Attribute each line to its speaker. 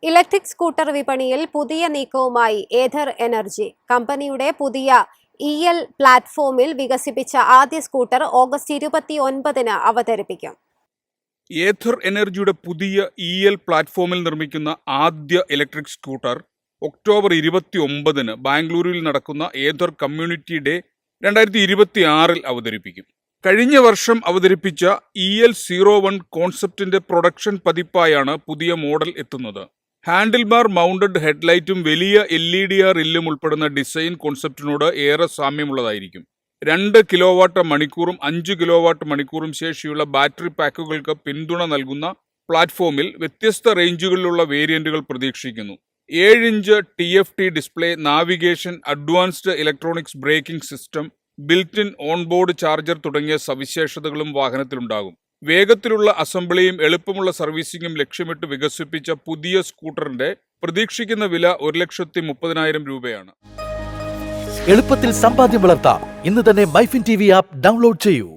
Speaker 1: Electric scooter വിപണിയിൽ പുതിയ നീക്കവുമായി Ather energy. കമ്പനിയുടെ പുതിയ EL പ്ലാറ്റ്ഫോമിൽ വികസിപ്പിച്ച ആദ്യ സ്കൂട്ടർ ഓഗസ്റ്റ് 29-ന് അവതരിപ്പിക്കും.
Speaker 2: ഏഥർ എനർജിയുടെ പുതിയ EL പ്ലാറ്റ്ഫോമിൽ നിർമ്മിക്കുന്ന ആദ്യ ഇലക്ട്രിക് സ്കൂട്ടർ ഒക്ടോബർ 29-ന് ബാംഗ്ലൂരിൽ നടക്കുന്ന ഏഥർ കമ്മ്യൂണിറ്റി ഡേ 2026-ൽ അവതരിപ്പിക്കും. കഴിഞ്ഞ വർഷം അവതരിപ്പിച്ച EL01 കോൺസെപ്റ്റിന്റെ പ്രൊഡക്ഷൻ പതിപ്പായാണ് പുതിയ മോഡൽ എത്തുന്നത്. ഹാൻഡിൽ ബാർ മൗണ്ടഡ് ഹെഡ്ലൈറ്റും വലിയ LEDR റില്ലും ഉൾപ്പെടുന്ന ഡിസൈൻ കോൺസെപ്റ്റിനോട് ഏറെ സാമ്യമുള്ളതായിരിക്കും. 2 കിലോവാട്ട് മണിക്കൂറും 5 കിലോവാട്ട് മണിക്കൂറും ശേഷിയുള്ള ബാറ്ററി പാക്കുകൾക്ക് പിന്തുണ നൽകുന്ന പ്ലാറ്റ്ഫോമിൽ വ്യത്യസ്ത റേഞ്ചുകളിലുള്ള വേരിയന്റുകൾ പ്രതീക്ഷിക്കുന്നു. 7 inch TFT display, navigation, advanced electronics braking system, built in onboard charger തുടങ്ങിയ സവിശേഷതകളും വാഹനത്തിലുണ്ടാകും. വേഗത്തിലുള്ള അസംബ്ലിയും എളുപ്പമുള്ള സർവീസിംഗും ലക്ഷ്യമിട്ട് വികസിപ്പിച്ച പുതിയ സ്കൂട്ടറിന്റെ പ്രതീക്ഷിക്കുന്ന വില 1,30,000 രൂപയാണ്.
Speaker 3: എളുപ്പത്തിൽ സമ്പാദ്യം വളർത്താം. ഇന്ന് തന്നെ മൈഫിൻ TV ആപ്പ് ഡൗൺലോഡ് ചെയ്യൂ.